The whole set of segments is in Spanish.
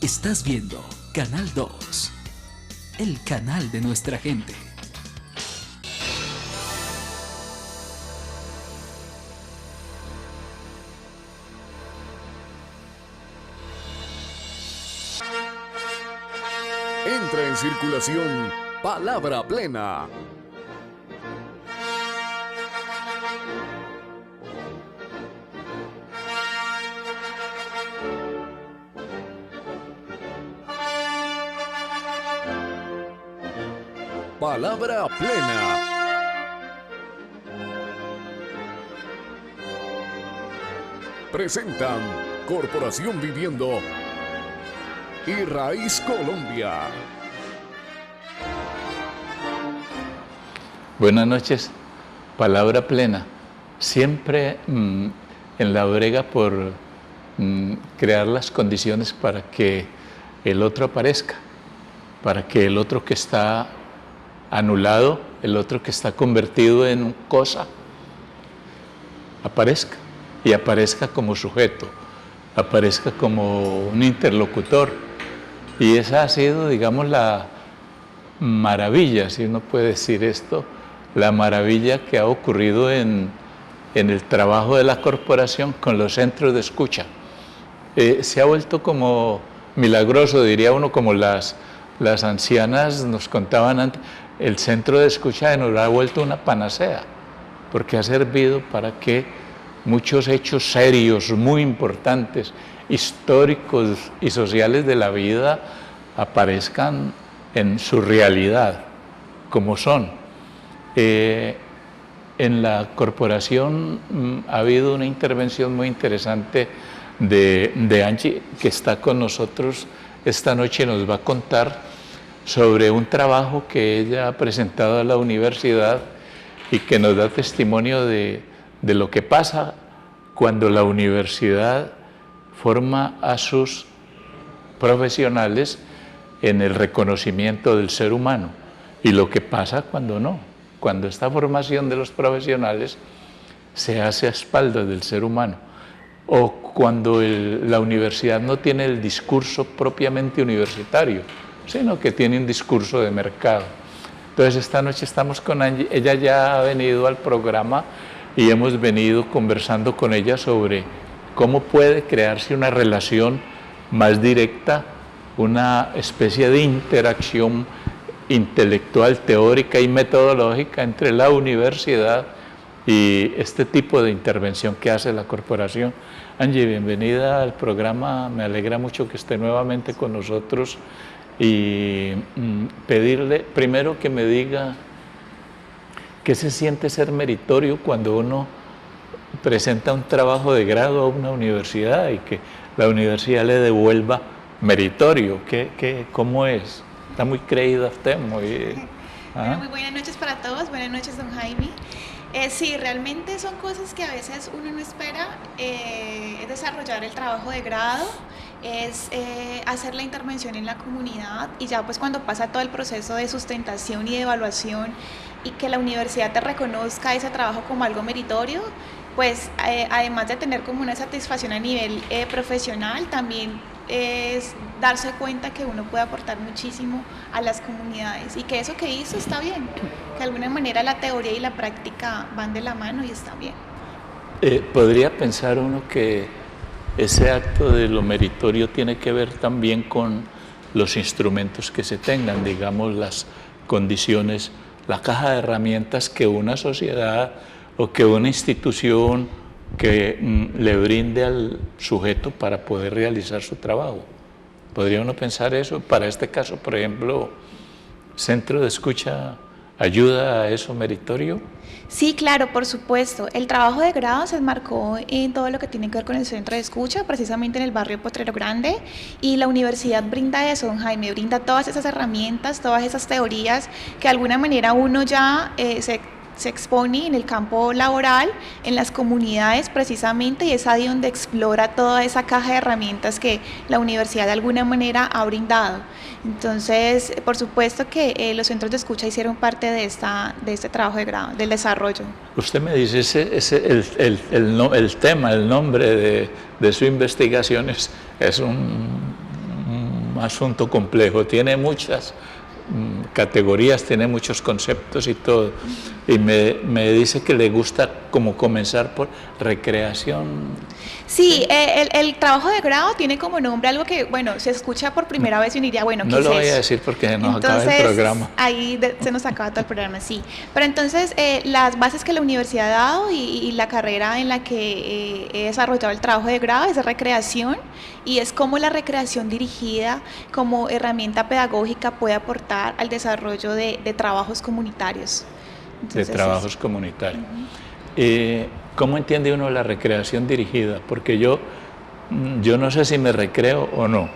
Estás viendo Canal 2, el canal de nuestra gente. Entra en circulación Palabra Plena. Palabra Plena. Presentan Corporación Viviendo y Raíz Colombia. Buenas noches, Palabra Plena. Siempre en la brega por crear las condiciones para que el otro aparezca, para que el otro que está anulado, el otro que está convertido en cosa, aparezca, y aparezca como sujeto, aparezca como un interlocutor. Y esa ha sido, digamos, la maravilla, si uno puede decir esto, la maravilla que ha ocurrido en el trabajo de la corporación con los centros de escucha. Se ha vuelto como milagroso, diría uno, como las ancianas nos contaban antes. El centro de escucha nos ha vuelto una panacea, porque ha servido para que muchos hechos serios, muy importantes, históricos y sociales de la vida aparezcan en su realidad, como son. En la corporación ha habido una intervención muy interesante de Angie, que está con nosotros esta noche, nos va a contar sobre un trabajo que ella ha presentado a la universidad y que nos da testimonio de lo que pasa cuando la universidad forma a sus profesionales en el reconocimiento del ser humano, y lo que pasa cuando no, cuando esta formación de los profesionales se hace a espaldas del ser humano, o cuando la universidad no tiene el discurso propiamente universitario, sino que tiene un discurso de mercado. Entonces esta noche estamos con Angie, ella ya ha venido al programa y hemos venido conversando con ella sobre cómo puede crearse una relación más directa, una especie de interacción intelectual, teórica y metodológica entre la universidad y este tipo de intervención que hace la corporación. Angie, bienvenida al programa, me alegra mucho que esté nuevamente con nosotros y pedirle primero que me diga qué se siente ser meritorio cuando uno presenta un trabajo de grado a una universidad y que la universidad le devuelva meritorio. ¿Cómo es? Está muy creída usted, muy... Bueno, muy buenas noches para todos, buenas noches, don Jaime. Sí, realmente son cosas que a veces uno no espera, es desarrollar el trabajo de grado, es hacer la intervención en la comunidad, y ya pues cuando pasa todo el proceso de sustentación y de evaluación y que la universidad te reconozca ese trabajo como algo meritorio, pues además de tener como una satisfacción a nivel profesional, también es darse cuenta que uno puede aportar muchísimo a las comunidades y que eso que hizo está bien, que de alguna manera la teoría y la práctica van de la mano y está bien. Podría pensar uno que ese acto de lo meritorio tiene que ver también con los instrumentos que se tengan, digamos, las condiciones, la caja de herramientas que una sociedad o que una institución que le brinde al sujeto para poder realizar su trabajo. ¿Podría uno pensar eso? Para este caso, por ejemplo, ¿centro de escucha ayuda a eso meritorio? Sí, claro, por supuesto. El trabajo de grado se enmarcó en todo lo que tiene que ver con el centro de escucha, precisamente en el barrio Potrero Grande, y la universidad brinda eso, don Jaime, brinda todas esas herramientas, todas esas teorías que de alguna manera uno ya se expone en el campo laboral, en las comunidades precisamente, y es ahí donde explora toda esa caja de herramientas que la universidad de alguna manera ha brindado. Entonces, por supuesto que los centros de escucha hicieron parte de este trabajo de grado, del desarrollo. Usted me dice, el tema, el nombre de su investigación es un asunto complejo, tiene muchas categorías, tiene muchos conceptos y todo. Y me dice que le gusta como comenzar por recreación. Sí, el trabajo de grado tiene como nombre algo que, bueno, se escucha por primera vez y uno diría, bueno, ¿qué No es lo voy eso? a decir porque nos acaba Entonces, el programa. ahí se nos acaba todo el programa, sí. Pero entonces, las bases que la universidad ha dado y la carrera en la que he desarrollado el trabajo de grado es de recreación, y es cómo la recreación dirigida como herramienta pedagógica puede aportar al desarrollo de trabajos comunitarios. Entonces, De trabajos comunitarios. ¿Cómo entiende uno la recreación dirigida? Porque yo no sé si me recreo o no.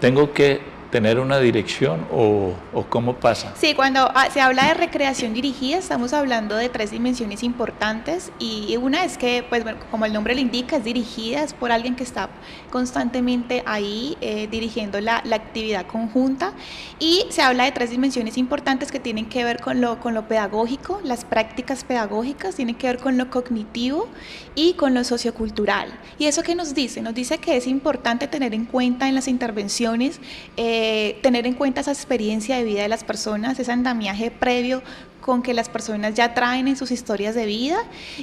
¿Tengo que tener una dirección o cómo pasa? Sí, cuando se habla de recreación dirigida, estamos hablando de 3 dimensiones importantes, y una es que, pues, bueno, como el nombre lo indica, es dirigida, es por alguien que está constantemente ahí dirigiendo la actividad conjunta, y se habla de 3 dimensiones importantes que tienen que ver con lo pedagógico, las prácticas pedagógicas, tienen que ver con lo cognitivo y con lo sociocultural. ¿Y eso qué nos dice? Nos dice que es importante tener en cuenta en las intervenciones tener en cuenta esa experiencia de vida de las personas, ese andamiaje previo con que las personas ya traen en sus historias de vida,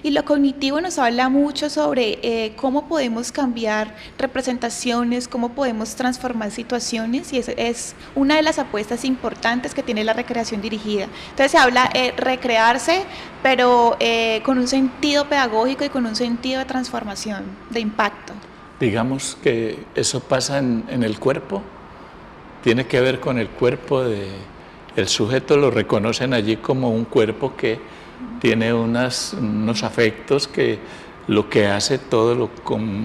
y lo cognitivo nos habla mucho sobre cómo podemos cambiar representaciones, cómo podemos transformar situaciones, y es una de las apuestas importantes que tiene la recreación dirigida. Entonces se habla recrearse, pero con un sentido pedagógico y con un sentido de transformación, de impacto. Digamos que eso pasa en el cuerpo. Tiene que ver con el cuerpo el sujeto, lo reconocen allí como un cuerpo que tiene unos afectos, que lo que hace,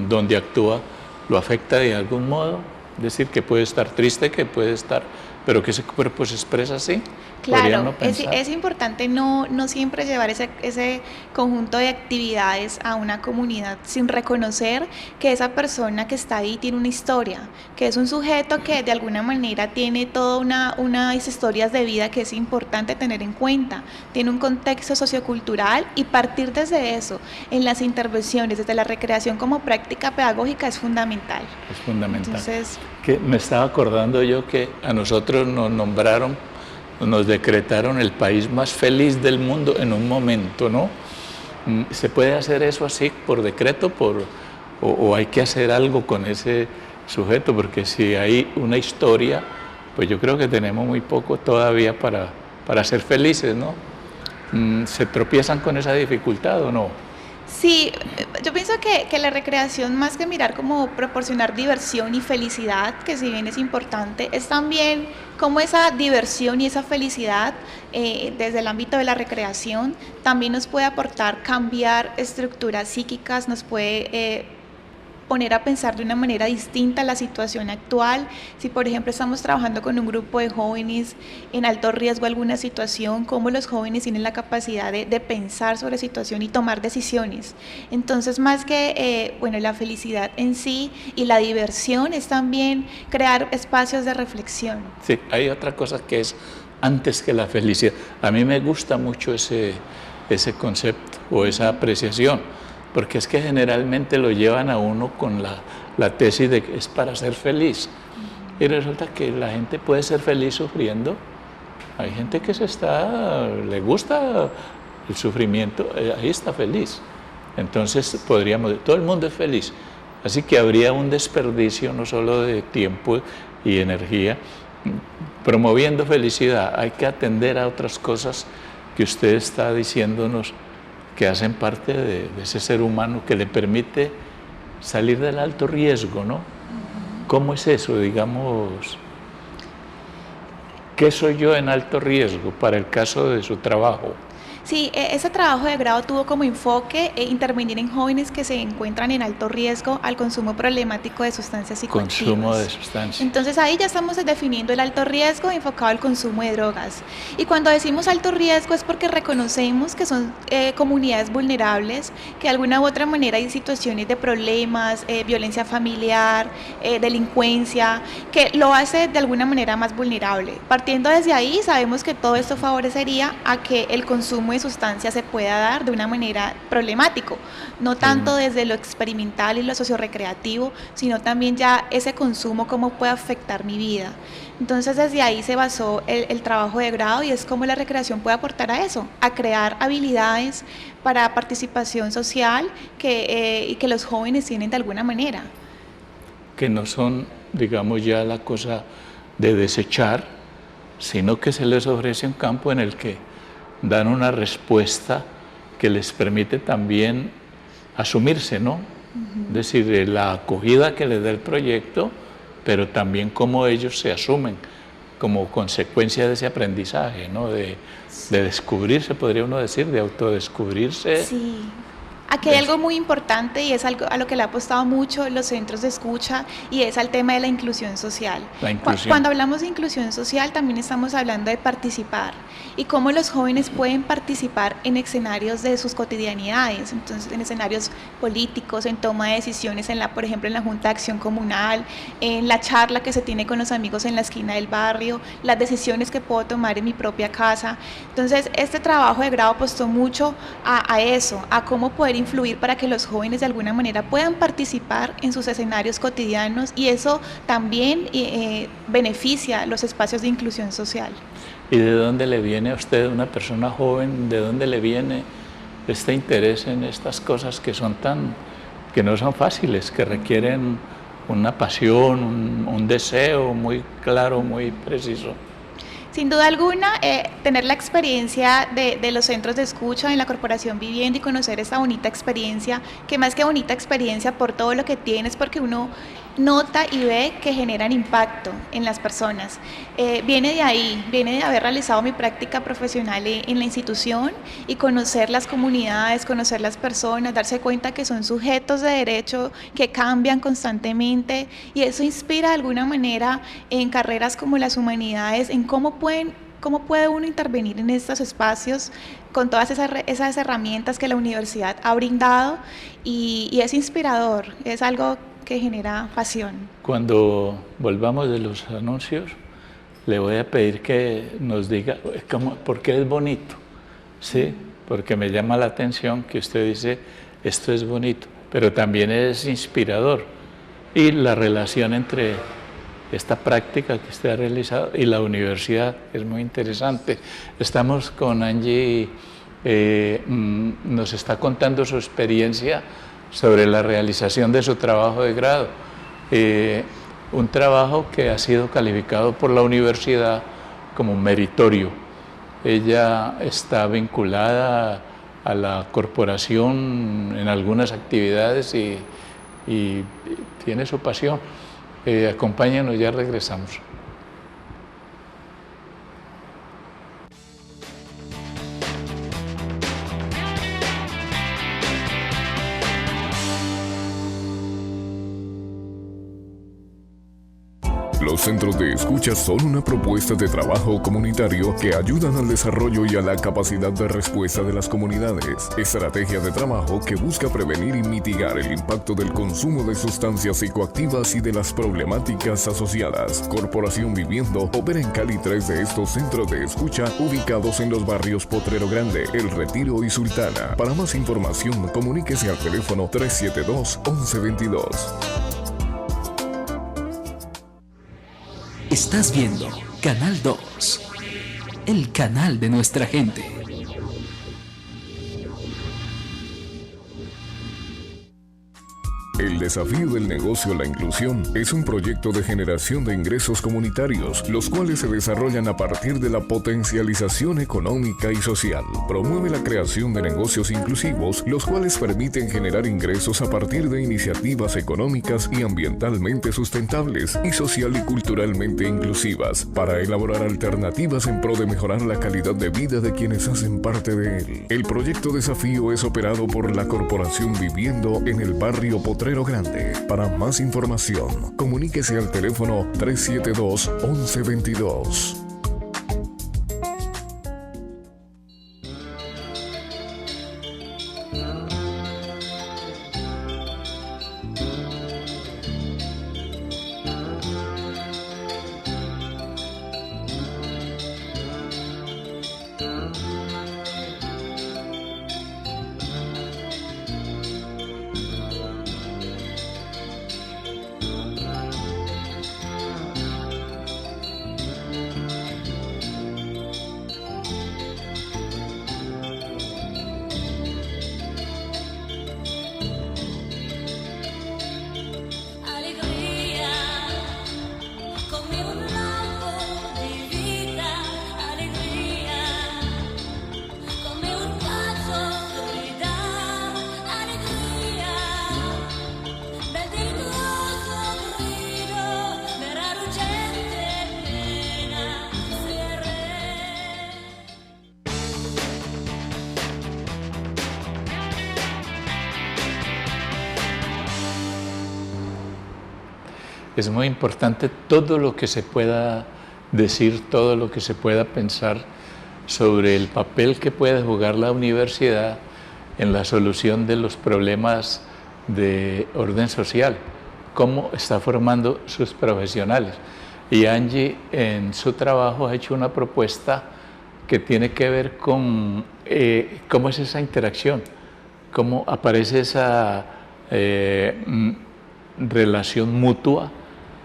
donde actúa, lo afecta de algún modo. Es decir, que puede estar triste, que puede estar, pero que ese cuerpo se expresa así. Claro, es importante no siempre llevar ese conjunto de actividades a una comunidad sin reconocer que esa persona que está ahí tiene una historia, que es un sujeto que de alguna manera tiene toda unas historias de vida que es importante tener en cuenta, tiene un contexto sociocultural, y partir desde eso en las intervenciones, desde la recreación como práctica pedagógica, es fundamental. Es fundamental. Entonces, que me estaba acordando yo que a nosotros nos decretaron el país más feliz del mundo en un momento, ¿no? ¿Se puede hacer eso así por decreto o hay que hacer algo con ese sujeto? Porque si hay una historia, pues yo creo que tenemos muy poco todavía para ser felices, ¿no? ¿Se tropiezan con esa dificultad o no? sí, yo pienso que la recreación, más que mirar como proporcionar diversión y felicidad, que si bien es importante, es también como esa diversión y esa felicidad desde el ámbito de la recreación también nos puede aportar cambiar estructuras psíquicas, nos puede poner a pensar de una manera distinta la situación actual. Si por ejemplo estamos trabajando con un grupo de jóvenes en alto riesgo alguna situación, cómo los jóvenes tienen la capacidad de pensar sobre la situación y tomar decisiones. Entonces, más que la felicidad en sí y la diversión, es también crear espacios de reflexión. Sí, hay otra cosa que es antes que la felicidad. A mí me gusta mucho ese concepto o esa apreciación, porque es que generalmente lo llevan a uno con la tesis de que es para ser feliz. Y resulta que la gente puede ser feliz sufriendo. Hay gente que le gusta el sufrimiento, ahí está feliz. Entonces todo el mundo es feliz. Así que habría un desperdicio no solo de tiempo y energía. Promoviendo felicidad, hay que atender a otras cosas que usted está diciéndonos que hacen parte de ese ser humano que le permite salir del alto riesgo, ¿no? ¿Cómo es eso, digamos? ¿Qué soy yo en alto riesgo para el caso de su trabajo? Sí, ese trabajo de grado tuvo como enfoque intervenir en jóvenes que se encuentran en alto riesgo al consumo problemático de sustancias psicoactivas. Consumo de sustancias. Entonces ahí ya estamos definiendo el alto riesgo enfocado al consumo de drogas. Y cuando decimos alto riesgo es porque reconocemos que son comunidades vulnerables, que de alguna u otra manera hay situaciones de problemas, violencia familiar, delincuencia, que lo hace de alguna manera más vulnerable. Partiendo desde ahí, sabemos que todo esto favorecería a que el consumo de sustancias se pueda dar de una manera problemático, no tanto desde lo experimental y lo sociorecreativo, sino también ya ese consumo, cómo puede afectar mi vida. Entonces desde ahí se basó el trabajo de grado y es cómo la recreación puede aportar a eso, a crear habilidades para participación social y que los jóvenes tienen de alguna manera. Que no son, digamos, ya la cosa de desechar, sino que se les ofrece un campo en el que dan una respuesta que les permite también asumirse, ¿no? Es decir, la acogida que les da el proyecto, pero también cómo ellos se asumen como consecuencia de ese aprendizaje, ¿no? De descubrirse, podría uno decir, de autodescubrirse. Sí. Aquí hay algo muy importante y es algo a lo que le ha apostado mucho los centros de escucha y es al tema de la inclusión social. La inclusión. Cuando hablamos de inclusión social también estamos hablando de participar y cómo los jóvenes pueden participar en escenarios de sus cotidianidades, entonces en escenarios políticos, en toma de decisiones, por ejemplo en la Junta de Acción Comunal, en la charla que se tiene con los amigos en la esquina del barrio, las decisiones que puedo tomar en mi propia casa. Entonces este trabajo de grado apostó mucho a eso, a cómo poder influir para que los jóvenes de alguna manera puedan participar en sus escenarios cotidianos y eso también beneficia los espacios de inclusión social. ¿Y de dónde le viene a usted, una persona joven, de dónde le viene este interés en estas cosas que no son fáciles, que requieren una pasión, un deseo muy claro, muy preciso? Sin duda alguna, tener la experiencia de los centros de escucha en la Corporación Vivienda y conocer esa bonita experiencia, que más que bonita experiencia por todo lo que tienes, porque uno nota y ve que generan impacto en las personas. Viene de ahí, viene de haber realizado mi práctica profesional en la institución y conocer las comunidades, conocer las personas, darse cuenta que son sujetos de derecho que cambian constantemente y eso inspira de alguna manera en carreras como las humanidades, en cómo puede uno intervenir en estos espacios con todas esas herramientas que la universidad ha brindado y es inspirador, es algo que genera pasión. Cuando volvamos de los anuncios, le voy a pedir que nos diga por qué es bonito, ¿sí? Porque me llama la atención que usted dice, esto es bonito, pero también es inspirador. Y la relación entre esta práctica que usted ha realizado y la universidad es muy interesante. Estamos con Angie, nos está contando su experiencia sobre la realización de su trabajo de grado. Un trabajo que ha sido calificado por la universidad como meritorio. Ella está vinculada a la corporación en algunas actividades y tiene su pasión. Acompáñanos, ya regresamos. Los centros de escucha son una propuesta de trabajo comunitario que ayudan al desarrollo y a la capacidad de respuesta de las comunidades. Estrategia de trabajo que busca prevenir y mitigar el impacto del consumo de sustancias psicoactivas y de las problemáticas asociadas. Corporación Viviendo opera en Cali 3 de estos centros de escucha ubicados en los barrios Potrero Grande, El Retiro y Sultana. Para más información, comuníquese al teléfono 372-1122. Estás viendo Canal 2, el canal de nuestra gente. El desafío del negocio La Inclusión es un proyecto de generación de ingresos comunitarios, los cuales se desarrollan a partir de la potencialización económica y social. Promueve la creación de negocios inclusivos, los cuales permiten generar ingresos a partir de iniciativas económicas y ambientalmente sustentables y social y culturalmente inclusivas, para elaborar alternativas en pro de mejorar la calidad de vida de quienes hacen parte de él. El proyecto Desafío es operado por la Corporación Viviendo en el barrio Potrero Grande. Para más información, comuníquese al teléfono 372-1122. es muy importante todo lo que se pueda decir, todo lo que se pueda pensar sobre el papel que puede jugar la universidad en la solución de los problemas de orden social, cómo está formando sus profesionales. Y Angie en su trabajo ha hecho una propuesta que tiene que ver con cómo es esa interacción, cómo aparece esa relación mutua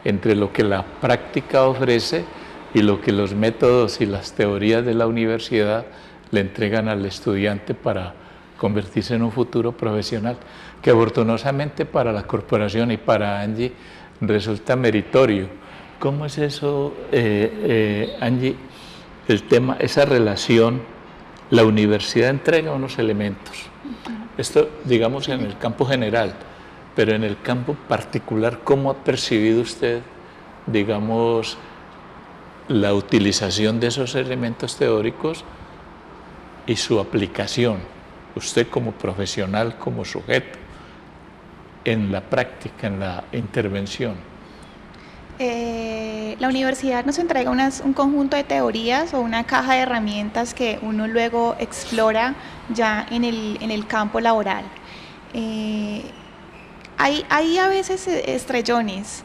entre lo que la práctica ofrece y lo que los métodos y las teorías de la universidad le entregan al estudiante para convertirse en un futuro profesional, que afortunadamente para la corporación y para Angie resulta meritorio. ¿Cómo es eso, Angie, el tema, esa relación? La universidad entrega unos elementos, esto digamos en el campo general, pero en el campo particular, ¿cómo ha percibido usted, digamos, la utilización de esos elementos teóricos y su aplicación, usted como profesional, como sujeto, en la práctica, en la intervención? La universidad nos entrega un conjunto de teorías o una caja de herramientas que uno luego explora ya en el campo laboral. Hay a veces estrellones.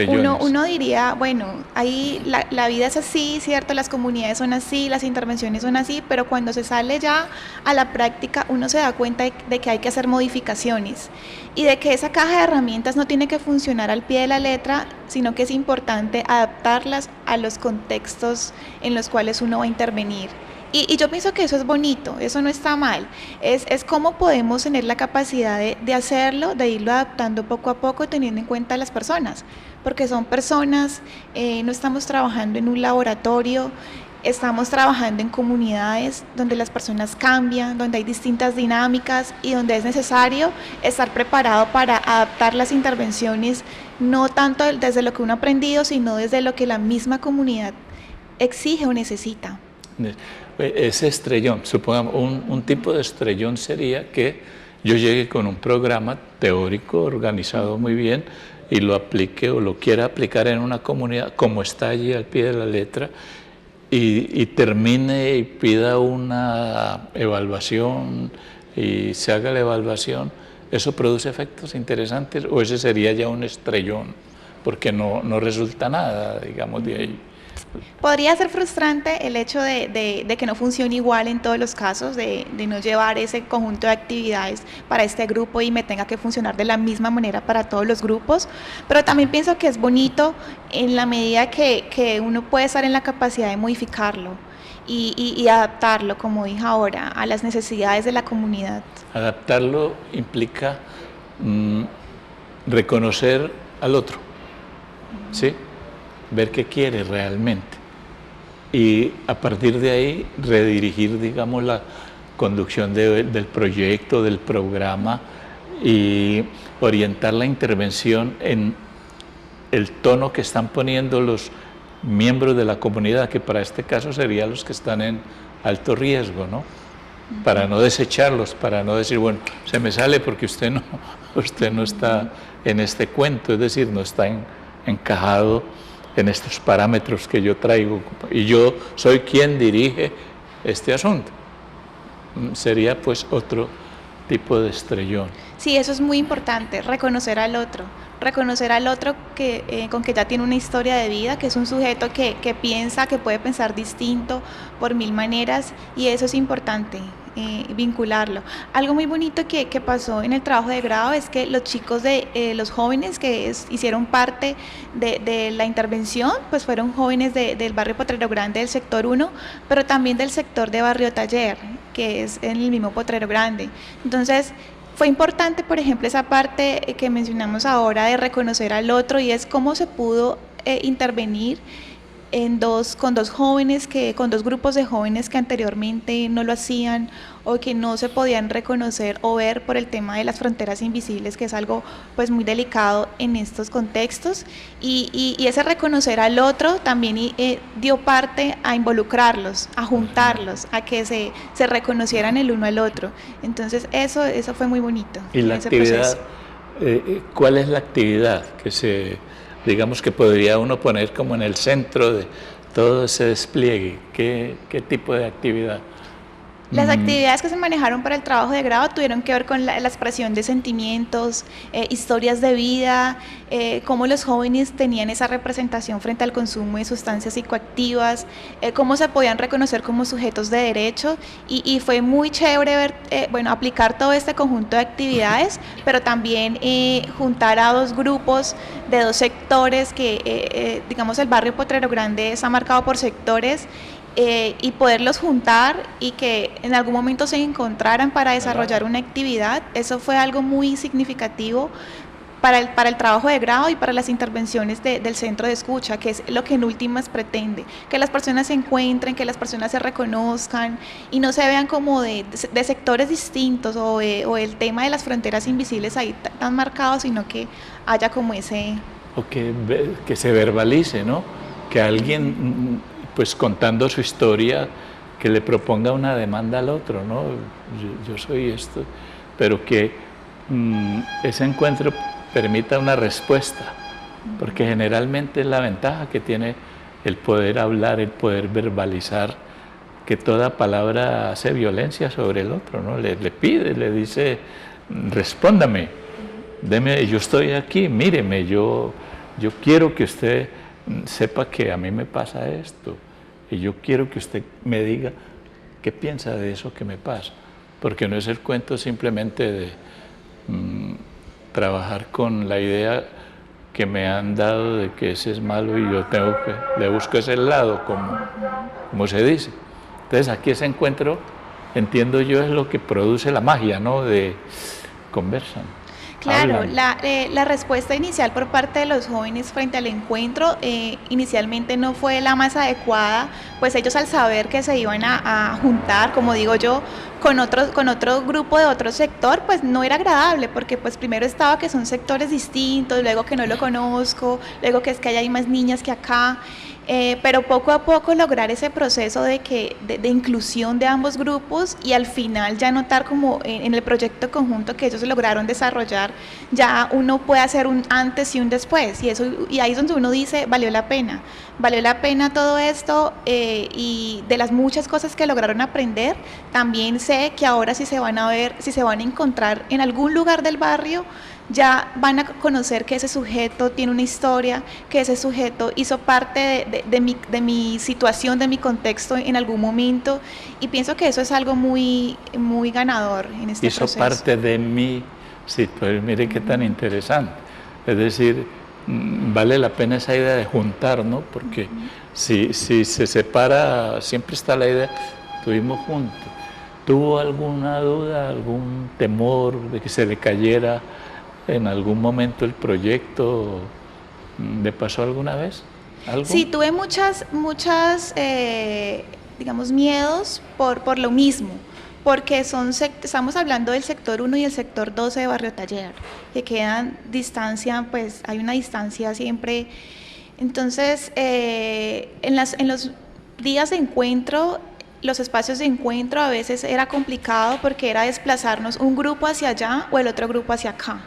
Uno diría, bueno, ahí la vida es así, ¿cierto? Las comunidades son así, las intervenciones son así, pero cuando se sale ya a la práctica, uno se da cuenta de que hay que hacer modificaciones y de que esa caja de herramientas no tiene que funcionar al pie de la letra, sino que es importante adaptarlas a los contextos en los cuales uno va a intervenir. Y yo pienso que eso es bonito, eso no está mal, es cómo podemos tener la capacidad de hacerlo, de irlo adaptando poco a poco teniendo en cuenta a las personas, porque son personas, no estamos trabajando en un laboratorio, estamos trabajando en comunidades donde las personas cambian, donde hay distintas dinámicas y donde es necesario estar preparado para adaptar las intervenciones, no tanto desde lo que uno ha aprendido, sino desde lo que la misma comunidad exige o necesita. Ese estrellón, supongamos, un tipo de estrellón sería que yo llegue con un programa teórico organizado muy bien y lo aplique o lo quiera aplicar en una comunidad como está allí al pie de la letra y termine y pida una evaluación y se haga la evaluación. ¿Eso produce efectos interesantes o ese sería ya un estrellón? Porque no resulta nada, digamos, de ahí. Podría ser frustrante el hecho de que no funcione igual en todos los casos, de no llevar ese conjunto de actividades para este grupo y me tenga que funcionar de la misma manera para todos los grupos, pero también pienso que es bonito en la medida que uno puede estar en la capacidad de modificarlo y adaptarlo, como dije ahora, a las necesidades de la comunidad. Adaptarlo implica reconocer al otro, ¿sí? Ver qué quiere realmente y a partir de ahí redirigir, digamos, la conducción del proyecto, del programa y orientar la intervención en el tono que están poniendo los miembros de la comunidad, que para este caso serían los que están en alto riesgo, ¿no? Para no desecharlos, para no decir, bueno, se me sale porque usted no está en este cuento, es decir, no está encajado en estos parámetros que yo traigo y yo soy quien dirige este asunto. Sería pues otro tipo de estrellón. Sí, eso es muy importante, reconocer al otro con que ya tiene una historia de vida, que es un sujeto que piensa, que puede pensar distinto por mil maneras y eso es importante. Vincularlo. Algo muy bonito que pasó en el trabajo de grado es que los chicos los jóvenes que hicieron parte de la intervención, pues fueron jóvenes del barrio Potrero Grande del sector 1, pero también del sector de barrio Taller, que es en el mismo Potrero Grande. Entonces, fue importante, por ejemplo, esa parte que mencionamos ahora de reconocer al otro y es cómo se pudo intervenir con dos grupos de jóvenes que anteriormente no lo hacían o que no se podían reconocer o ver por el tema de las fronteras invisibles, que es algo pues muy delicado en estos contextos y ese reconocer al otro también dio parte a involucrarlos, a juntarlos, a que se reconocieran el uno al otro. Entonces eso fue muy bonito. ¿Y la actividad, cuál es la actividad que se digamos, que podría uno poner como en el centro de todo ese despliegue? ¿Qué tipo de actividad? Las actividades que se manejaron para el trabajo de grado tuvieron que ver con la expresión de sentimientos, historias de vida, cómo los jóvenes tenían esa representación frente al consumo de sustancias psicoactivas, cómo se podían reconocer como sujetos de derecho y fue muy chévere ver, aplicar todo este conjunto de actividades, pero también juntar a dos grupos de dos sectores que, digamos, el barrio Potrero Grande está marcado por sectores, y poderlos juntar y que en algún momento se encontraran para desarrollar una actividad. Eso fue algo muy significativo para el trabajo de grado y para las intervenciones del centro de escucha, que es lo que en últimas pretende, que las personas se encuentren, que las personas se reconozcan y no se vean como de sectores distintos o el tema de las fronteras invisibles ahí tan marcado, sino que haya como ese... O que se verbalice, ¿no? Que alguien, pues contando su historia, que le proponga una demanda al otro, ¿no? Yo soy esto, pero que ese encuentro permita una respuesta, porque generalmente es la ventaja que tiene el poder hablar, el poder verbalizar, que toda palabra hace violencia sobre el otro, ¿no? Le pide, le dice, respóndame, deme, yo estoy aquí, míreme, yo quiero que usted sepa que a mí me pasa esto y yo quiero que usted me diga qué piensa de eso que me pasa, porque no es el cuento simplemente de trabajar con la idea que me han dado de que ese es malo y yo tengo que, le busco ese lado, como se dice. Entonces aquí ese encuentro, entiendo yo, es lo que produce la magia, ¿no? De conversan. Claro, la respuesta inicial por parte de los jóvenes frente al encuentro inicialmente no fue la más adecuada, pues ellos al saber que se iban a juntar, como digo yo, con otro grupo de otro sector, pues no era agradable, porque pues primero estaba que son sectores distintos, luego que no lo conozco, luego que es que hay más niñas que acá, pero poco a poco lograr ese proceso de inclusión de ambos grupos y al final ya notar como en el proyecto conjunto que ellos lograron desarrollar, ya uno puede hacer un antes y un después, y ahí es donde uno dice, valió la pena todo esto, y de las muchas cosas que lograron aprender, también sé que ahora si se van a encontrar en algún lugar del barrio, ya van a conocer que ese sujeto tiene una historia, que ese sujeto hizo parte de mi situación, de mi contexto en algún momento, y pienso que eso es algo muy, muy ganador en este proceso. Hizo parte de mi situación, mire qué tan interesante. Es decir, vale la pena esa idea de juntar, ¿no? Porque si se separa, siempre está la idea, estuvimos juntos. ¿Tuvo alguna duda, algún temor de que se le cayera en algún momento el proyecto? ¿Le pasó alguna vez algo? Sí, tuve muchas digamos, miedos por lo mismo, porque estamos hablando del sector 1 y el sector 12 de Barrio Taller, que quedan distancia, pues hay una distancia siempre. Entonces, en los días de encuentro, los espacios de encuentro a veces era complicado porque era desplazarnos un grupo hacia allá o el otro grupo hacia acá,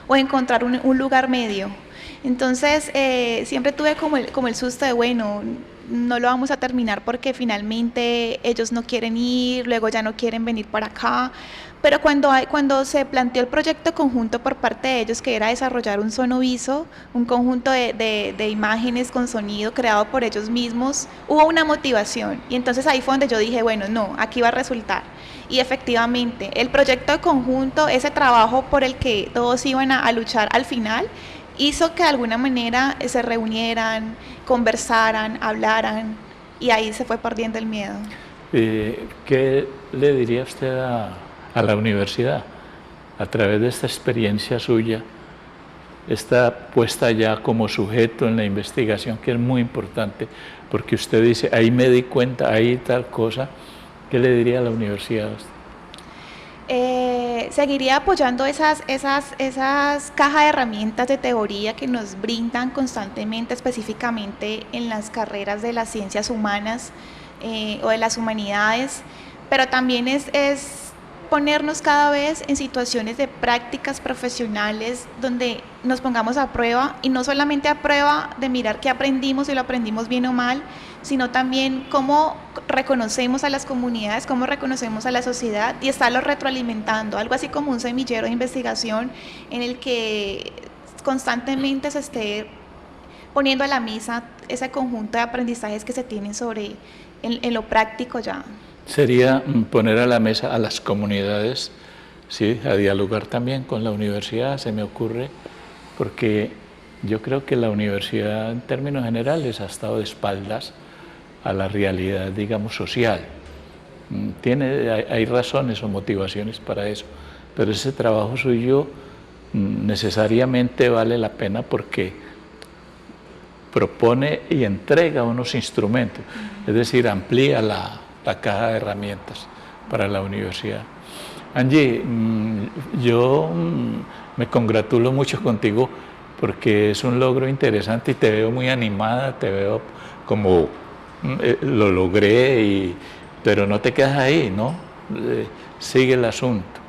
o encontrar un lugar medio. Entonces siempre tuve como el susto de, bueno, no lo vamos a terminar porque finalmente ellos no quieren ir, luego ya no quieren venir para acá, pero cuando se planteó el proyecto conjunto por parte de ellos, que era desarrollar un sonoviso, un conjunto de imágenes con sonido creado por ellos mismos, hubo una motivación, y entonces ahí fue donde yo dije, bueno, no, aquí va a resultar. Y efectivamente, el proyecto de conjunto, ese trabajo por el que todos iban a luchar al final, hizo que de alguna manera se reunieran, conversaran, hablaran, y ahí se fue perdiendo el miedo. ¿Qué le diría usted a la universidad a través de esta experiencia suya? Está puesta ya como sujeto en la investigación, que es muy importante, porque usted dice, ahí me di cuenta, ahí tal cosa. ¿Qué le diría a la universidad? Seguiría apoyando esas cajas de herramientas de teoría que nos brindan constantemente, específicamente en las carreras de las ciencias humanas o de las humanidades, pero también es ponernos cada vez en situaciones de prácticas profesionales donde nos pongamos a prueba, y no solamente a prueba de mirar qué aprendimos, si lo aprendimos bien o mal, sino también cómo reconocemos a las comunidades, cómo reconocemos a la sociedad, y estarlo retroalimentando, algo así como un semillero de investigación en el que constantemente se esté poniendo a la mesa ese conjunto de aprendizajes que se tienen en lo práctico ya. Sería poner a la mesa a las comunidades, sí, a dialogar también con la universidad, se me ocurre, porque yo creo que la universidad en términos generales ha estado de espaldas a la realidad, digamos, social. Hay razones o motivaciones para eso, pero ese trabajo suyo necesariamente vale la pena porque propone y entrega unos instrumentos, es decir, amplía la caja de herramientas para la universidad. Angie, yo me congratulo mucho contigo porque es un logro interesante y te veo muy animada, te veo como lo logré, pero no te quedas ahí, ¿no? Sigue el asunto.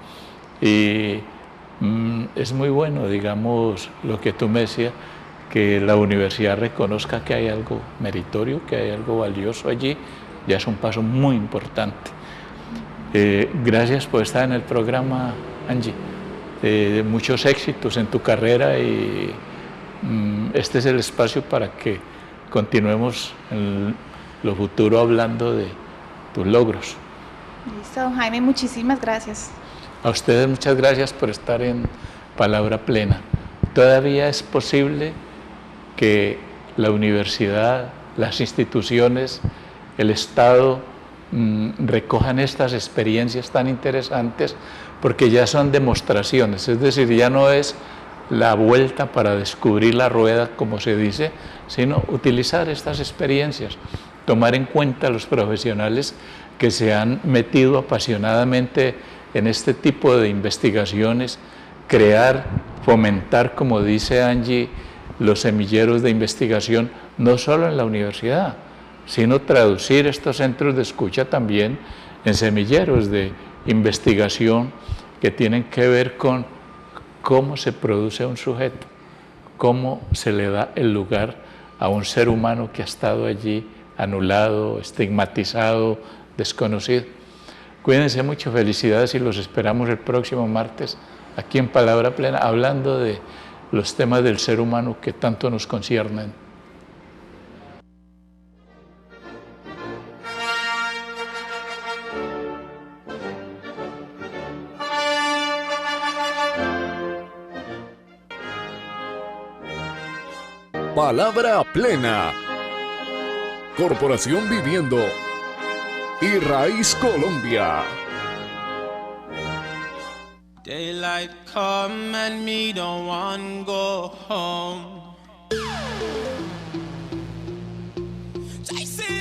Y es muy bueno, digamos, lo que tú me decías, que la universidad reconozca que hay algo meritorio, que hay algo valioso allí, ya es un paso muy importante. Gracias por estar en el programa, Angie. Muchos éxitos en tu carrera y este es el espacio para que continuemos en lo futuro hablando de tus logros. Listo, don Jaime, muchísimas gracias. A ustedes muchas gracias por estar en Palabra Plena. Todavía es posible que la universidad, las instituciones, el Estado recojan estas experiencias tan interesantes porque ya son demostraciones, es decir, ya no es la vuelta para descubrir la rueda, como se dice, sino utilizar estas experiencias, tomar en cuenta a los profesionales que se han metido apasionadamente en este tipo de investigaciones, crear, fomentar, como dice Angie, los semilleros de investigación, no solo en la universidad, sino traducir estos centros de escucha también en semilleros de investigación que tienen que ver con cómo se produce un sujeto, cómo se le da el lugar a un ser humano que ha estado allí anulado, estigmatizado, desconocido. Cuídense mucho, felicidades y los esperamos el próximo martes aquí en Palabra Plena, hablando de los temas del ser humano que tanto nos conciernen. Palabra Plena. Corporación Viviendo y Raíz Colombia. Daylight come and me don't want go home. Jason!